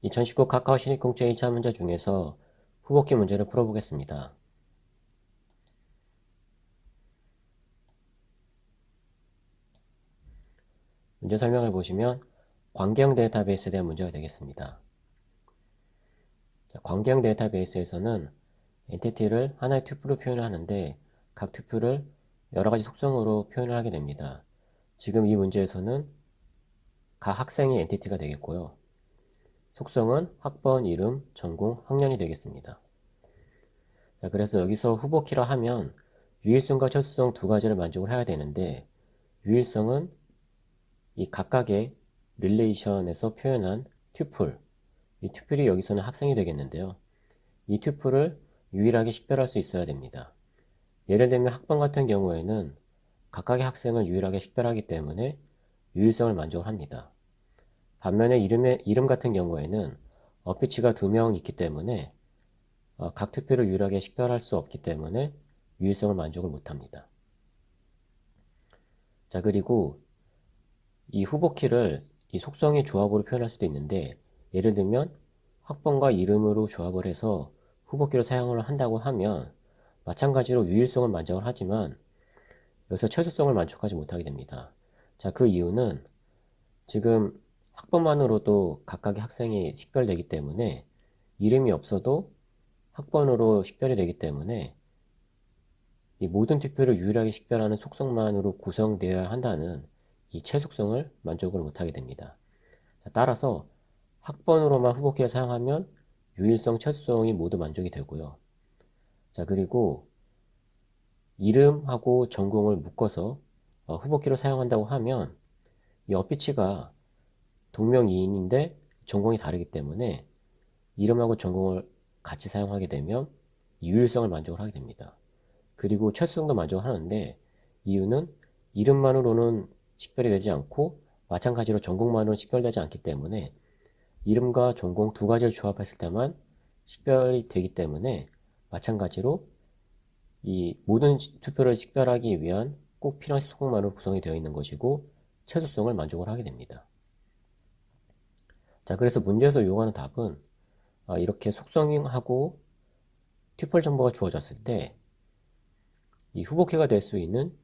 2019 카카오 신입공채 1차 문제 중에서 후보키 문제를 풀어보겠습니다. 문제 설명을 보시면 관계형 데이터베이스에 대한 문제가 되겠습니다. 관계형 데이터베이스에서는 엔티티를 하나의 튜플로 표현을 하는데 각 튜플을 여러가지 속성으로 표현을 하게 됩니다. 지금 이 문제에서는 각 학생이 엔티티가 되겠고요. 속성은 학번, 이름, 전공, 학년이 되겠습니다. 그래서 여기서 후보키라 하면 유일성과 철수성 두 가지를 만족을 해야 되는데, 유일성은 이 각각의 릴레이션에서 표현한 튜플, 이 튜플이 여기서는 학생이 되겠는데요. 이 튜플을 유일하게 식별할 수 있어야 됩니다. 예를 들면 학번 같은 경우에는 각각의 학생을 유일하게 식별하기 때문에 유일성을 만족을 합니다. 반면에 이름 같은 경우에는 어피치가 2명 있기 때문에 각 튜플을 유일하게 식별할 수 없기 때문에 유일성을 만족을 못합니다. 자, 그리고 이 후보키를 이 속성의 조합으로 표현할 수도 있는데, 예를 들면 학번과 이름으로 조합을 해서 후보키를 사용을 한다고 하면 마찬가지로 유일성을 만족을 하지만 여기서 최소성을 만족하지 못하게 됩니다. 자, 그 이유는 지금 학번만으로도 각각의 학생이 식별되기 때문에 이름이 없어도 학번으로 식별이 되기 때문에 이 모든 튜플을 유일하게 식별하는 속성만으로 구성되어야 한다는 이 최속성을 만족을 못하게 됩니다. 따라서 학번으로만 후보키를 사용하면 유일성, 최소성이 모두 만족이 되고요. 자, 그리고 이름하고 전공을 묶어서 후보키로 사용한다고 하면 이 어피치가 동명이인인데 전공이 다르기 때문에 이름하고 전공을 같이 사용하게 되면 유일성을 만족을 하게 됩니다. 그리고 최소성도 만족을 하는데, 이유는 이름만으로는 식별이 되지 않고 마찬가지로 전공만으로는 식별되지 않기 때문에 이름과 전공 두 가지를 조합했을 때만 식별이 되기 때문에 마찬가지로 이 모든 투표를 식별하기 위한 꼭 필요한 속성만으로 구성이 되어 있는 것이고 최소성을 만족을 하게 됩니다. 자, 그래서 문제에서 요구하는 답은 이렇게 속성하고 튜플 정보가 주어졌을 때 이 후보키가 될 수 있는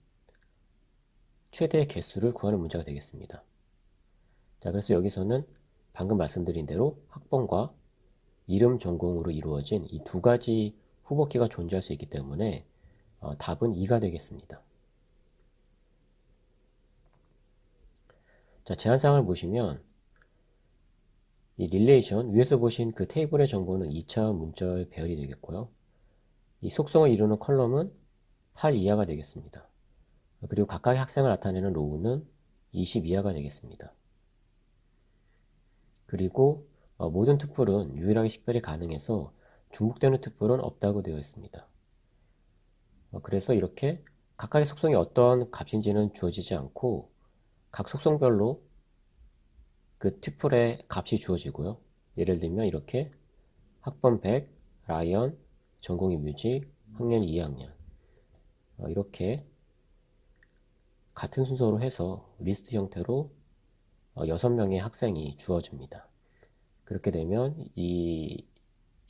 최대 개수를 구하는 문제가 되겠습니다. 자, 그래서 여기서는 방금 말씀드린 대로 학번과 이름 전공으로 이루어진 이 두 가지 후보키가 존재할 수 있기 때문에 답은 2가 되겠습니다. 자, 제한사항을 보시면 이 릴레이션 위에서 보신 그 테이블의 정보는 2차 문자의 배열이 되겠고요. 이 속성을 이루는 컬럼은 8 이하가 되겠습니다. 그리고 각각의 학생을 나타내는 로우는 20 이하가 되겠습니다. 그리고 모든 투플은 유일하게 식별이 가능해서 중복되는 투플은 없다고 되어 있습니다. 그래서 이렇게 각각의 속성이 어떤 값인지는 주어지지 않고 각 속성별로 그 튜플의 값이 주어지고요. 예를 들면 이렇게 학번 100, 라이언, 전공이 뮤직, 학년이 2학년 이렇게 같은 순서로 해서 리스트 형태로 6명의 학생이 주어집니다. 그렇게 되면 이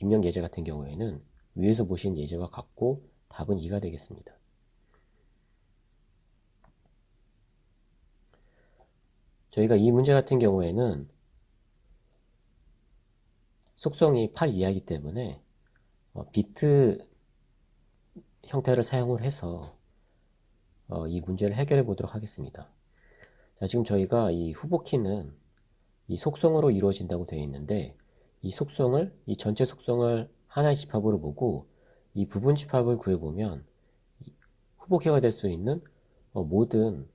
입력 예제 같은 경우에는 위에서 보신 예제와 같고 답은 2가 되겠습니다. 저희가 이 문제 같은 경우에는 속성이 8 이하이기 때문에 비트 형태를 사용을 해서 이 문제를 해결해 보도록 하겠습니다. 자, 지금 저희가 이 후보키는 이 속성으로 이루어진다고 되어 있는데 이 속성을, 이 전체 속성을 하나의 집합으로 보고 이 부분 집합을 구해보면 후보키가 될 수 있는 모든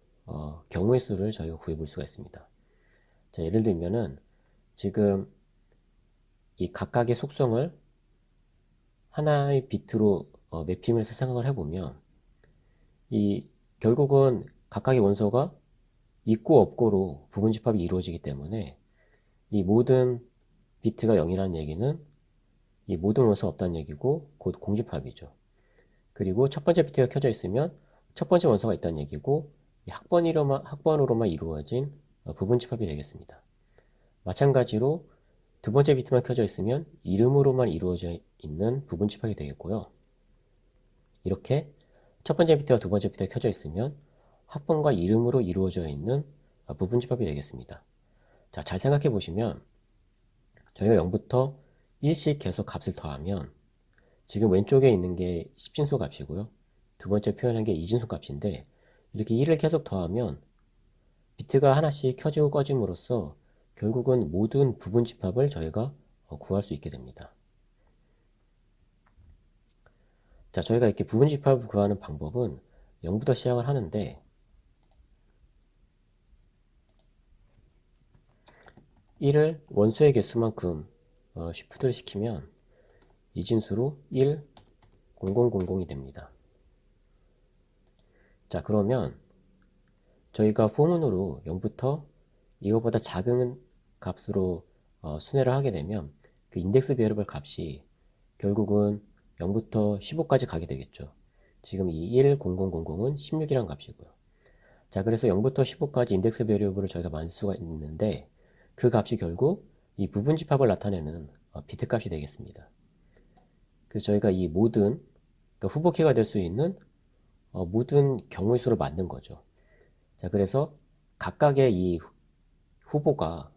경우의 수를 저희가 구해볼 수가 있습니다. 자, 예를 들면은 지금 이 각각의 속성을 하나의 비트로 매핑을 해서 생각을 해보면 이 결국은 각각의 원소가 있고 없고로 부분 집합이 이루어지기 때문에 이 모든 비트가 0이라는 얘기는 이 모든 원소가 없다는 얘기고 곧 공집합이죠. 그리고 첫 번째 비트가 켜져 있으면 첫 번째 원소가 있다는 얘기고 이 학번으로만 이루어진 부분 집합이 되겠습니다. 마찬가지로 두 번째 비트만 켜져 있으면 이름으로만 이루어져 있는 부분 집합이 되겠고요. 이렇게 첫 번째 비트와 두 번째 비트가 켜져 있으면 합번과 이름으로 이루어져 있는 부분 집합이 되겠습니다. 자, 잘 생각해 보시면 저희가 0부터 1씩 계속 값을 더하면 지금 왼쪽에 있는 게 10진수 값이고요. 두 번째 표현한 게 2진수 값인데 이렇게 1을 계속 더하면 비트가 하나씩 켜지고 꺼짐으로써 결국은 모든 부분 집합을 저희가 구할 수 있게 됩니다. 자, 저희가 이렇게 부분 집합을 구하는 방법은 0부터 시작을 하는데 1을 원소의 개수만큼 쉬프트를 시키면 이진수로 1, 0000이 됩니다. 자, 그러면 저희가 포문으로 0부터 이거보다 작은 값으로 순회를 하게 되면 그 인덱스 베리어블 값이 결국은 0부터 15까지 가게 되겠죠. 지금 이 1, 0000은 16이란 값이고요. 자, 그래서 0부터 15까지 인덱스 베리어블을 저희가 만들 수가 있는데 그 값이 결국 이 부분 집합을 나타내는 비트 값이 되겠습니다. 그래서 저희가 이 모든 그러니까 후보키가 될 수 있는 모든 경우의 수를 만든 거죠. 자, 그래서 각각의 이 후보가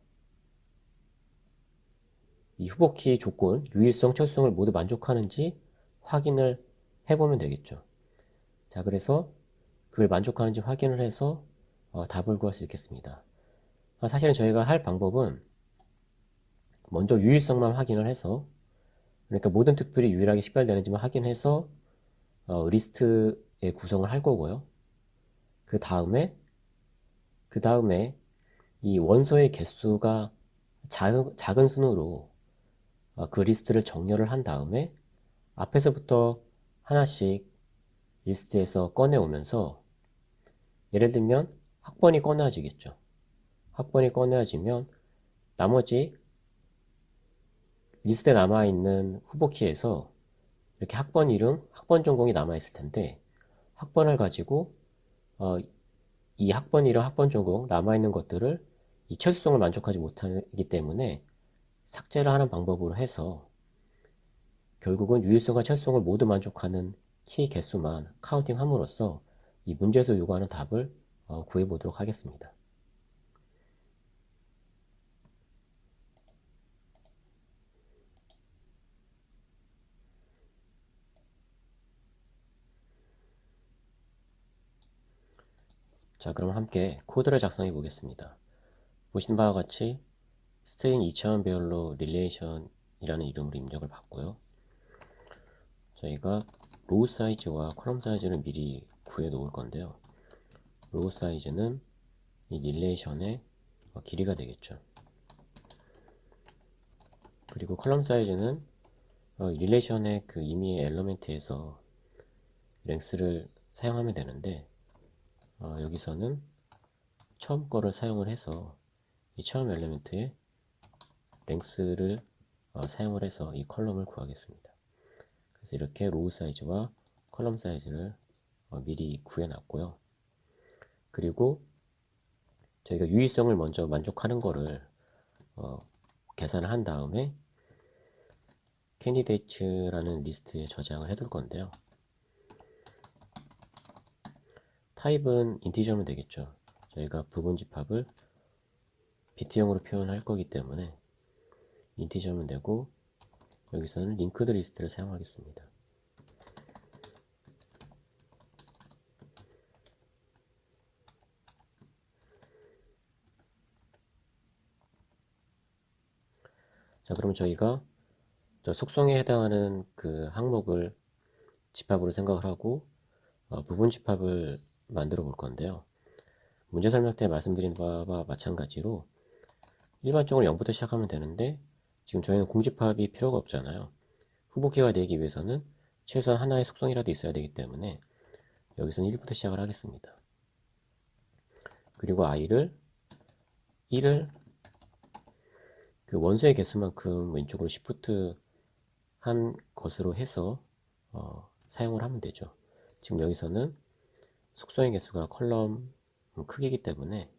이 후보키 조건, 유일성, 철수성을 모두 만족하는지 확인을 해보면 되겠죠. 자, 그래서 그걸 만족하는지 확인을 해서 답을 구할 수 있겠습니다. 사실은 저희가 할 방법은 먼저 유일성만 확인을 해서 그러니까 모든 투표율이 유일하게 식별되는지만 확인해서 리스트의 구성을 할 거고요. 그 다음에 이 원소의 개수가 작은 순으로 그 리스트를 정렬을 한 다음에 앞에서부터 하나씩 리스트에서 꺼내오면서 예를 들면 학번이 꺼내지겠죠. 학번이 꺼내지면 나머지 리스트에 남아있는 후보키에서 이렇게 학번 이름, 학번 전공이 남아있을 텐데 학번을 가지고 이 학번 이름, 학번 전공 남아있는 것들을 이 철수성을 만족하지 못하기 때문에 삭제를 하는 방법으로 해서 결국은 유일성과 철수성을 모두 만족하는 키 개수만 카운팅 함으로써 이 문제에서 요구하는 답을 구해 보도록 하겠습니다. 자, 그럼 함께 코드를 작성해 보겠습니다. 보시는 바와 같이 스트링 2차원 배열로 릴레이션이라는 이름으로 입력을 받고요. 저희가 로우 사이즈와 컬럼 사이즈를 미리 구해 놓을 건데요. 로우 사이즈는 이 릴레이션의 길이가 되겠죠. 그리고 컬럼 사이즈는 릴레이션의 그 임의의 엘러멘트에서 랭스를 사용하면 되는데 여기서는 처음 거를 사용을 해서 이 처음 엘리멘트에 랭스를 사용을 해서 이 컬럼을 구하겠습니다. 그래서 이렇게 로우 사이즈와 컬럼 사이즈를 미리 구해놨고요. 그리고 저희가 유의성을 먼저 만족하는 거를 계산을 한 다음에 캔디데이츠라는 리스트에 저장을 해둘 건데요. 타입은 인티저면 되겠죠. 저희가 부분 집합을 비트형으로 표현할 거기 때문에 인티저면 되고 여기서는 링크드 리스트를 사용하겠습니다. 자, 그럼 저희가 저 속성에 해당하는 그 항목을 집합으로 생각을 하고 부분 집합을 만들어 볼 건데요. 문제 설명 때 말씀드린 바와 마찬가지로 일반적으로 0부터 시작하면 되는데 지금 저희는 공집합이 필요가 없잖아요. 후보키가 되기 위해서는 최소한 하나의 속성이라도 있어야 되기 때문에 여기서는 1부터 시작을 하겠습니다. 그리고 i를 1을 그 원소의 개수만큼 왼쪽으로 시프트 한 것으로 해서 사용을 하면 되죠. 지금 여기서는 속성의 개수가 컬럼 크기이기 때문에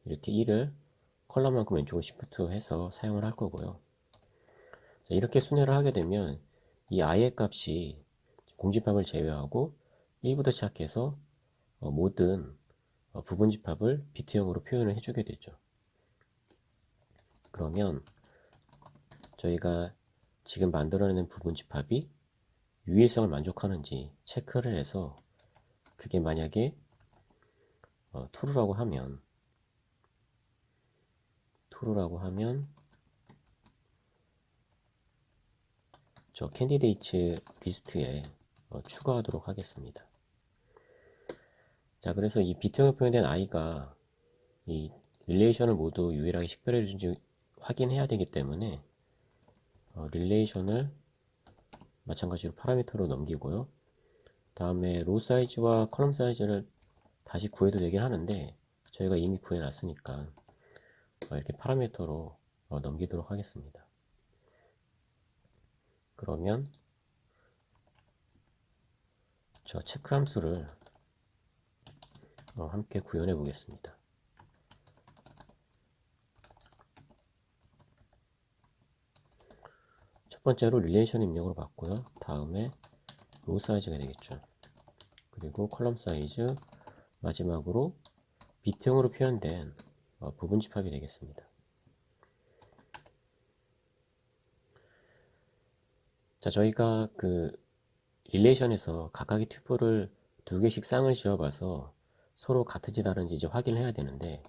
이렇게 1을 컬럼만큼 왼쪽으로 시프트 해서 사용을 할 거고요. 이렇게 순회를 하게 되면 이 i의 값이 공집합을 제외하고 1부터 시작해서 모든 부분집합을 비트형으로 표현을 해주게 되죠. 그러면 저희가 지금 만들어내는 부분집합이 유일성을 만족하는지 체크를 해서 그게 만약에 true라고 하면 저 캔디데이츠 리스트에 추가하도록 하겠습니다. 자, 그래서 이 비트형으로 표현된 i가 이 릴레이션을 모두 유일하게 식별해 준지 확인해야 되기 때문에 릴레이션을 마찬가지로 파라미터로 넘기고요. 다음에 로 사이즈와 컬럼 사이즈를 다시 구해도 되긴 하는데 저희가 이미 구해놨으니까 이렇게 파라미터로 넘기도록 하겠습니다. 그러면 저 체크 함수를 함께 구현해 보겠습니다. 첫 번째로 릴레이션 입력으로 받고요. 다음에 로 사이즈가 되겠죠. 그리고 컬럼 사이즈, 마지막으로 비트형으로 표현된 부분집합이 되겠습니다. 자, 저희가 그 릴레이션에서 각각의 튜플을 두 개씩 쌍을 지어봐서 서로 같은지 다른지 이제 확인을 해야 되는데,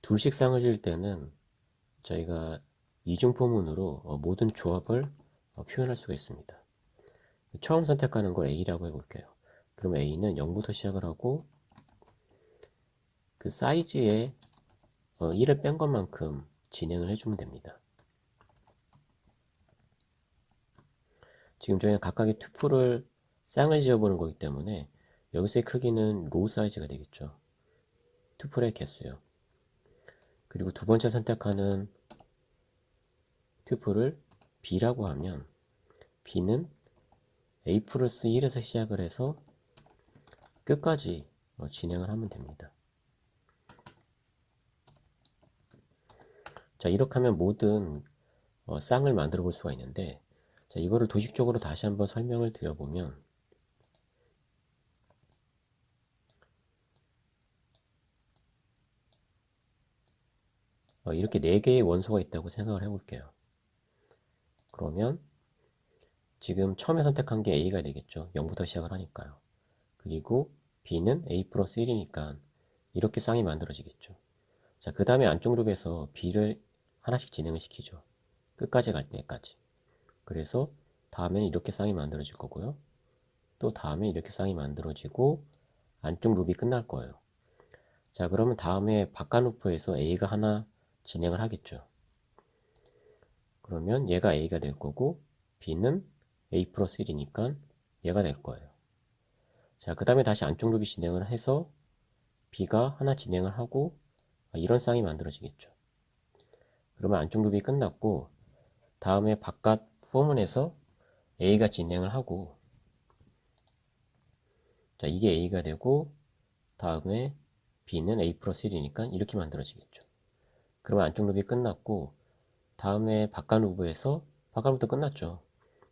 둘씩 쌍을 지을 때는 저희가 이중포문으로 모든 조합을 표현할 수가 있습니다. 처음 선택하는 걸 A라고 해볼게요. 그러면 A는 0부터 시작을 하고 그 사이즈에 1을 뺀 것만큼 진행을 해주면 됩니다. 지금 저희는 각각의 튜플을 쌍을 지어보는 거기 때문에 여기서의 크기는 로우 사이즈가 되겠죠. 튜플의 개수요. 그리고 두 번째 선택하는 튜플을 B라고 하면 B는 A 플러스 1에서 시작을 해서 끝까지 진행을 하면 됩니다. 자, 이렇게 하면 모든 쌍을 만들어 볼 수가 있는데, 자, 이거를 도식적으로 다시 한번 설명을 드려보면, 이렇게 4개의 원소가 있다고 생각을 해볼게요. 그러면 지금 처음에 선택한 게 A가 되겠죠. 0부터 시작을 하니까요. 그리고 B는 A 플러스 1이니까 이렇게 쌍이 만들어지겠죠. 자, 그 다음에 안쪽 룹에서 B를 하나씩 진행을 시키죠. 끝까지 갈 때까지. 그래서 다음에는 이렇게 쌍이 만들어질 거고요. 또 다음에 이렇게 쌍이 만들어지고 안쪽 룹이 끝날 거예요. 자, 그러면 다음에 바깥 루프에서 A가 하나 진행을 하겠죠. 그러면 얘가 A가 될 거고 B는 A 플러스 1이니까 얘가 될 거예요. 자, 그 다음에 다시 안쪽 룹이 진행을 해서 B가 하나 진행을 하고 이런 쌍이 만들어지겠죠. 그러면 안쪽 룹이 끝났고 다음에 바깥 포문에서 A가 진행을 하고, 자, 이게 A가 되고 다음에 B는 A 플러스 1이니까 이렇게 만들어지겠죠. 그러면 안쪽 룹이 끝났고 다음에 바깥 룹에서 바깥 룹도 끝났죠.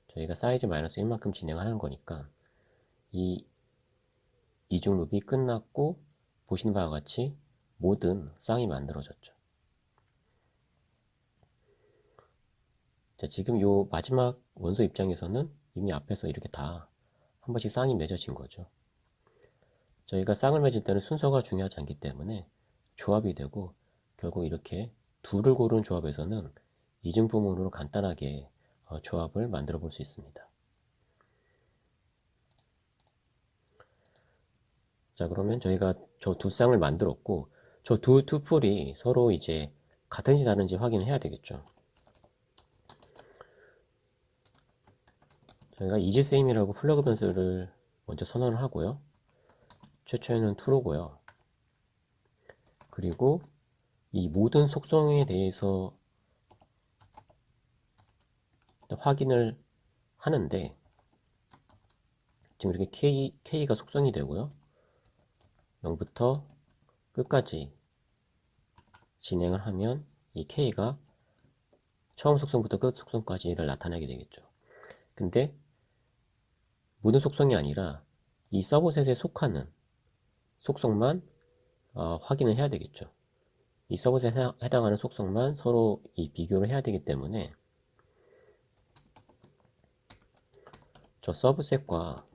저희가 사이즈 마이너스 1만큼 진행하는 거니까 이 이중 룹이 끝났고 보시는 바와 같이 모든 쌍이 만들어졌죠. 자, 지금 요 마지막 원소 입장에서는 이미 앞에서 이렇게 다 한 번씩 쌍이 맺어진 거죠. 저희가 쌍을 맺을 때는 순서가 중요하지 않기 때문에 조합이 되고 결국 이렇게 둘을 고른 조합에서는 이중포문으로 간단하게 조합을 만들어 볼 수 있습니다. 자, 그러면 저희가 저 두 쌍을 만들었고 저 두 투플이 서로 이제 같은지 다른지 확인을 해야 되겠죠. 저희가 이지세임이라고 플러그 변수를 먼저 선언을 하고요. 최초에는 true고요. 그리고 이 모든 속성에 대해서 확인을 하는데 지금 이렇게 K가 속성이 되고요. 0부터 끝까지 진행을 하면 이 K가 처음 속성부터 끝 속성까지를 나타내게 되겠죠. 근데 모든 속성이 아니라 이 서브셋에 속하는 속성만 확인을 해야 되겠죠. 이 서브셋에 해당하는 속성만 서로 이 비교를 해야 되기 때문에 저 서브셋과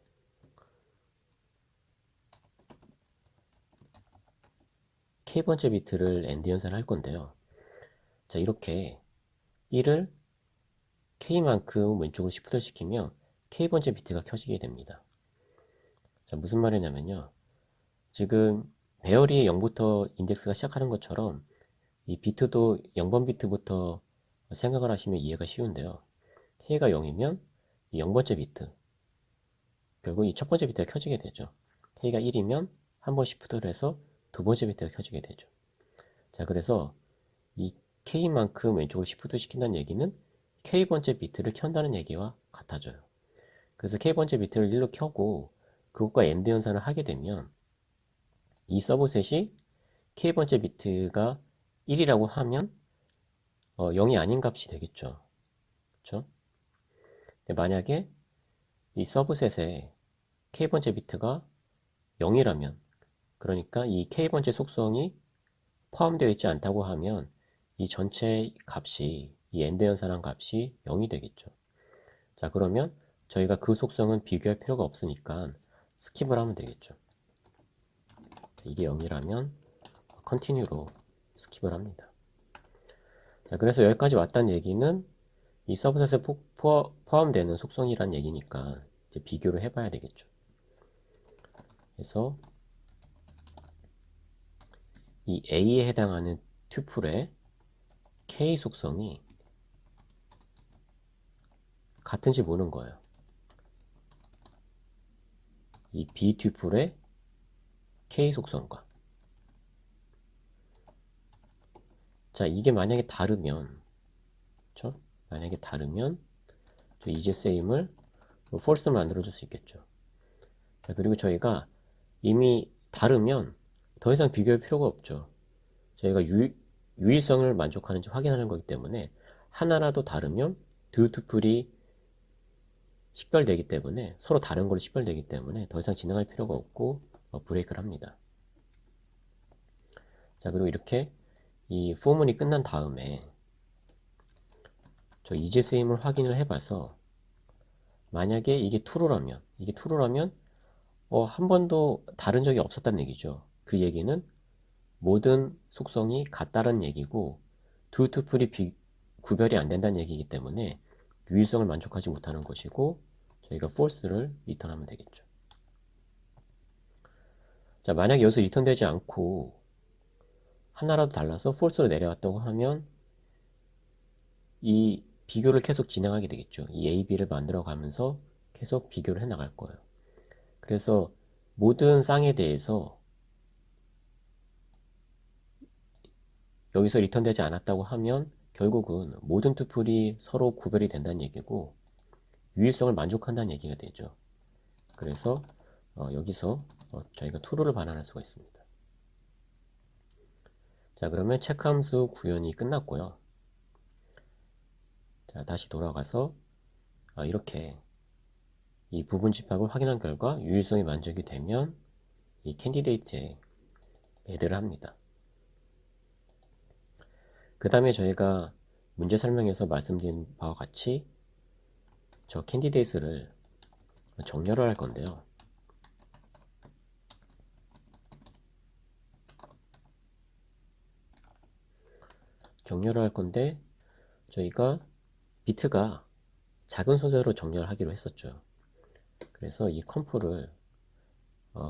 k번째 비트를 AND 연산을 할 건데요. 자, 이렇게 1을 k만큼 왼쪽으로 시프트를 시키면 k번째 비트가 켜지게 됩니다. 자, 무슨 말이냐면요. 지금 배열이 0부터 인덱스가 시작하는 것처럼 이 비트도 0번 비트부터 생각을 하시면 이해가 쉬운데요. k가 0이면 이 0번째 비트, 결국 이 첫 번째 비트가 켜지게 되죠. k가 1이면 한 번 시프트를 해서 두 번째 비트가 켜지게 되죠. 자, 그래서 이 k만큼 왼쪽으로 시프트 시킨다는 얘기는 k번째 비트를 켠다는 얘기와 같아져요. 그래서 k번째 비트를 1로 켜고 그것과 AND 연산을 하게 되면 이 서브셋이 k번째 비트가 1이라고 하면 0이 아닌 값이 되겠죠. 그렇죠? 근데 만약에 이 서브셋에 k번째 비트가 0이라면, 그러니까 이 k번째 속성이 포함되어 있지 않다고 하면 이 전체 값이, 이 AND 연산한 값이 0이 되겠죠. 자, 그러면 저희가 그 속성은 비교할 필요가 없으니까 스킵을 하면 되겠죠. 이게 0이라면 continue로 스킵을 합니다. 자, 그래서 여기까지 왔다는 얘기는 이 서브셋에 포함되는 속성이란 얘기니까 이제 비교를 해봐야 되겠죠. 그래서 이 A에 해당하는 튜플의 K 속성이 같은지 보는 거예요. 이 B 튜플의 K 속성과. 자, 이게 만약에 다르면, 그렇죠? 만약에 다르면 저 이제세임을 false로 만들어줄 수 있겠죠. 자, 그리고 저희가 이미 다르면 더 이상 비교할 필요가 없죠. 저희가 유일성을 만족하는지 확인하는 거기 때문에 하나라도 다르면 두 투플이 식별되기 때문에, 서로 다른 걸로 식별되기 때문에 더 이상 진행할 필요가 없고 브레이크를 합니다. 자, 그리고 이렇게 이 포문이 끝난 다음에 저 이제세임을 확인을 해봐서 만약에 이게 true라면 한 번도 다른 적이 없었다는 얘기죠. 그 얘기는 모든 속성이 같다는 얘기고 두 투플이 구별이 안 된다는 얘기이기 때문에 유일성을 만족하지 못하는 것이고 저희가 false를 리턴하면 되겠죠. 자, 만약에 여기서 리턴되지 않고 하나라도 달라서 false로 내려왔다고 하면 이 비교를 계속 진행하게 되겠죠. 이 A, B를 만들어 가면서 계속 비교를 해 나갈 거예요. 그래서 모든 쌍에 대해서 여기서 리턴되지 않았다고 하면 결국은 모든 투플이 서로 구별이 된다는 얘기고 유일성을 만족한다는 얘기가 되죠. 그래서 여기서 저희가 true를 반환할 수가 있습니다. 자, 그러면 체크함수 구현이 끝났고요. 자, 다시 돌아가서 이렇게 이 부분 집합을 확인한 결과 유일성이 만족이 되면 이 캔디데이트에 애드를 합니다. 그 다음에 저희가 문제 설명에서 말씀드린 바와 같이 저 캔디데이트를 정렬을 할 건데요. 정렬을 할 건데 저희가 비트가 작은 소재로 정렬하기로 했었죠. 그래서 이 컴프를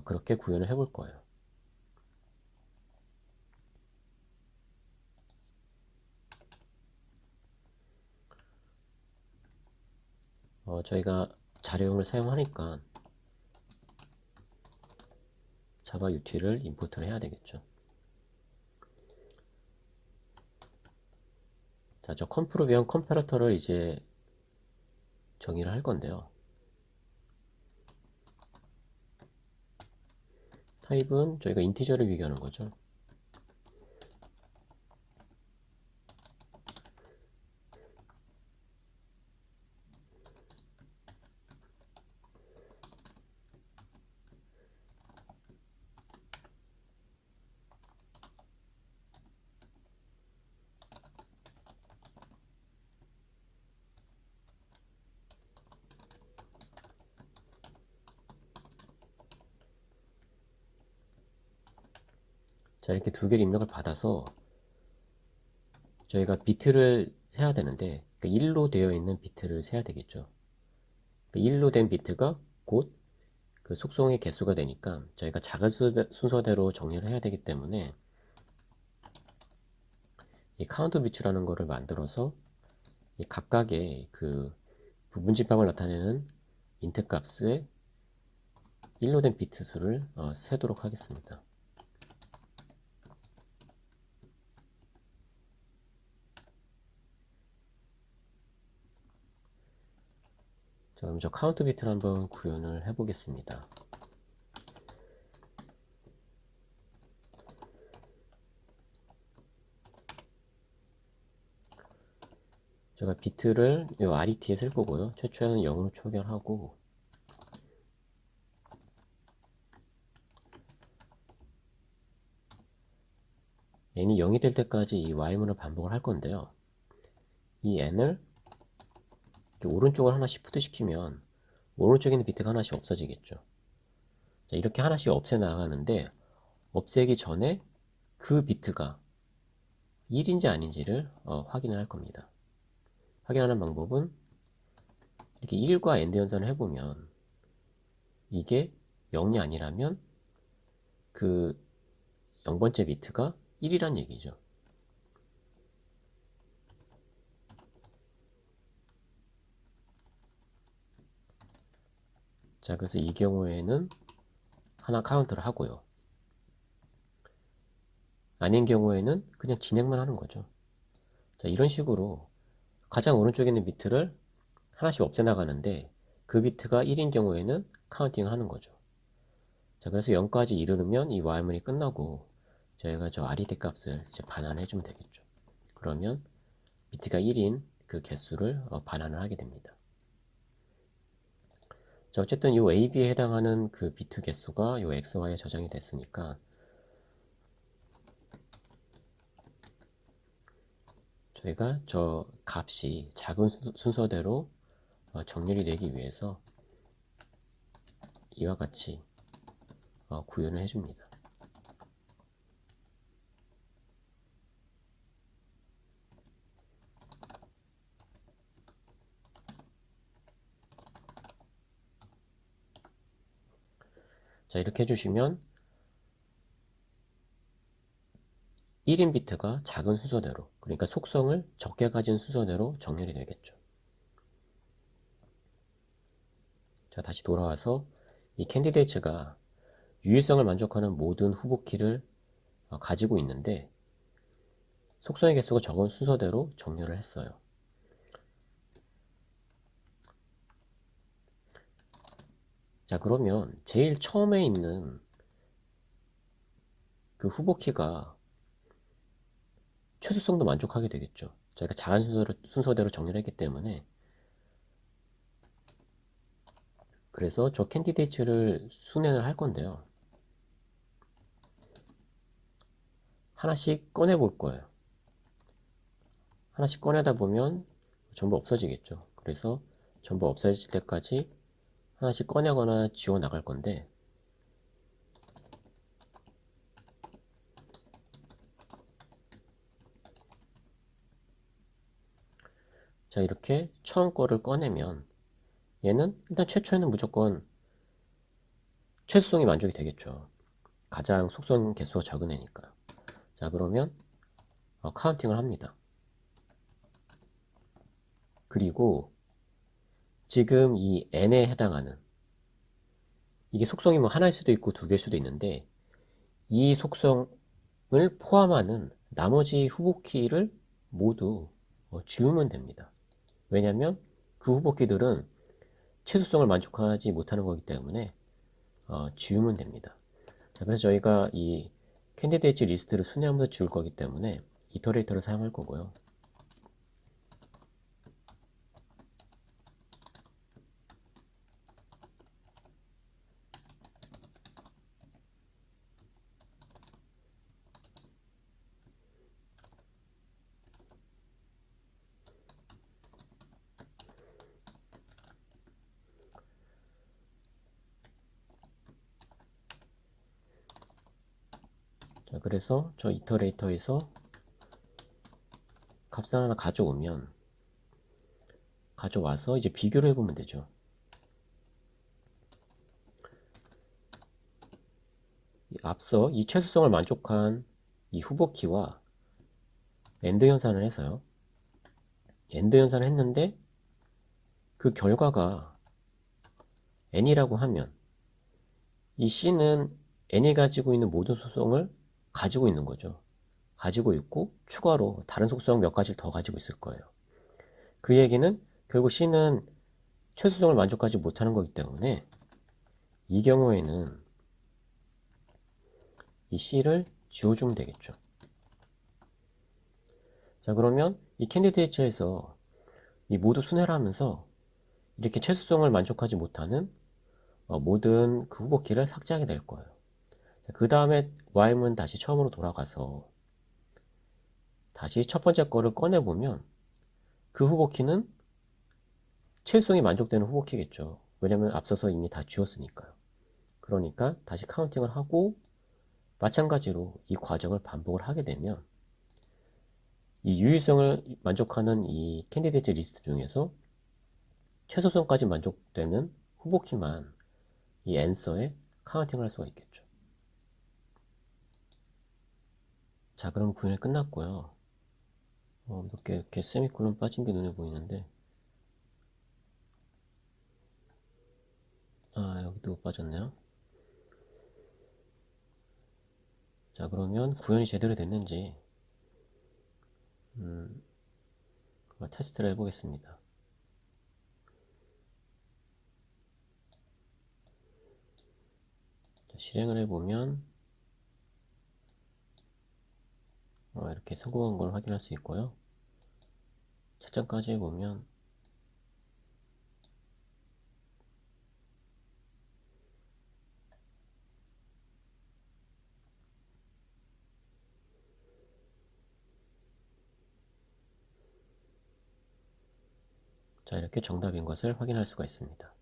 그렇게 구현을 해볼 거예요. 저희가 자료용을 사용하니까 자바 ut를 임포트를 해야 되겠죠. 자, 저 컴프를 위한 컴패러터를 이제 정의를 할 건데요. 타입은 저희가 인티저를 비교하는 거죠. 자, 이렇게 두 개를 입력을 받아서 저희가 비트를 세야 되는데, 1로 되어 있는 비트를 세야 되겠죠. 1로 된 비트가 곧 그 속성의 개수가 되니까 저희가 작은 순서대로 정리를 해야 되기 때문에 이 카운트 비트라는 거를 만들어서 이 각각의 그 부분 집합을 나타내는 인트 값에 1로 된 비트 수를 세도록 하겠습니다. 자, 그럼 저 카운트 비트를 한번 구현을 해 보겠습니다. 제가 비트를 이 RET에 쓸 거고요. 최초에는 0으로 초기화하고 n이 0이 될 때까지 이 y문을 반복을 할 건데요. 이 n을 오른쪽을 하나 시프트 시키면 오른쪽에 있는 비트가 하나씩 없어지겠죠. 자, 이렇게 하나씩 없애 나가는데 없애기 전에 그 비트가 1인지 아닌지를 확인을 할 겁니다. 확인하는 방법은 이렇게 1과 AND 연산을 해보면 이게 0이 아니라면 그 0번째 비트가 1이란 얘기죠. 자, 그래서 이 경우에는 하나 카운트를 하고요. 아닌 경우에는 그냥 진행만 하는 거죠. 자, 이런 식으로 가장 오른쪽에 있는 비트를 하나씩 없애 나가는데 그 비트가 1인 경우에는 카운팅을 하는 거죠. 자, 그래서 0까지 이르면 이 while문이 끝나고 저희가 저 RET 값을 이제 반환해 주면 되겠죠. 그러면 비트가 1인 그 개수를 반환을 하게 됩니다. 자, 어쨌든 이 AB에 해당하는 그 비트 개수가 이 XY에 저장이 됐으니까 저희가 저 값이 작은 순서대로 정렬이 되기 위해서 이와 같이 구현을 해줍니다. 자, 이렇게 해주시면 1인 비트가 작은 순서대로, 그러니까 속성을 적게 가진 순서대로 정렬이 되겠죠. 자, 다시 돌아와서 이 캔디데이츠가 유일성을 만족하는 모든 후보 키를 가지고 있는데 속성의 개수가 적은 순서대로 정렬을 했어요. 자, 그러면 제일 처음에 있는 그 후보 키가 최소성도 만족하게 되겠죠. 저희가 작은 순서대로 정렬을 했기 때문에. 그래서 저 캔디데이츠를 순회를 할 건데요. 하나씩 꺼내 볼 거예요. 하나씩 꺼내다 보면 전부 없어지겠죠. 그래서 전부 없어질 때까지 하나씩 꺼내거나 지워 나갈 건데, 자, 이렇게 처음 거를 꺼내면 얘는 일단 최초에는 무조건 최소성이 만족이 되겠죠. 가장 속성 개수가 적은 애니까. 자, 그러면 카운팅을 합니다. 그리고 지금 이 n에 해당하는, 이게 속성이 뭐 하나일 수도 있고 두 개일 수도 있는데 이 속성을 포함하는 나머지 후보키를 모두 지우면 됩니다. 왜냐하면 그 후보키들은 최소성을 만족하지 못하는 거기 때문에 지우면 됩니다. 자, 그래서 저희가 이 캔디데이트 리스트를 순회하면서 지울 거기 때문에 이터레이터를 사용할 거고요. 자, 그래서 저 이터레이터에서 값을 하나 가져와서 이제 비교를 해보면 되죠. 앞서 이 최소성을 만족한 이 후보키와 엔드 연산을 해서요. 엔드 연산을 했는데 그 결과가 n이라고 하면 이 c는 n이 가지고 있는 모든 속성을 가지고 있는 거죠. 가지고 있고 추가로 다른 속성 몇 가지를 더 가지고 있을 거예요. 그 얘기는 결국 c는 최소성을 만족하지 못하는 거기 때문에 이 경우에는 이 c를 지워주면 되겠죠. 자, 그러면 이 캔디데이트에서 이 모두 순회를 하면서 이렇게 최소성을 만족하지 못하는 모든 그 후보키를 삭제하게 될 거예요. 그 다음에 y문 다시 처음으로 돌아가서 다시 첫 번째 거를 꺼내보면 그 후보키는 최소성이 만족되는 후보키겠죠. 왜냐면 앞서서 이미 다 지웠으니까요. 그러니까 다시 카운팅을 하고 마찬가지로 이 과정을 반복을 하게 되면 이 유일성을 만족하는 이 캔디데이트 리스트 중에서 최소성까지 만족되는 후보키만 이 앤서에 카운팅을 할 수가 있겠죠. 자, 그럼 구현이 끝났고요. 몇 개 이렇게 세미콜론 빠진 게 눈에 보이는데, 여기도 빠졌네요. 자, 그러면 구현이 제대로 됐는지 테스트를 해보겠습니다. 자, 실행을 해보면 이렇게 성공한 걸 확인할 수 있고요. 채점까지 해보면 자, 이렇게 정답인 것을 확인할 수가 있습니다.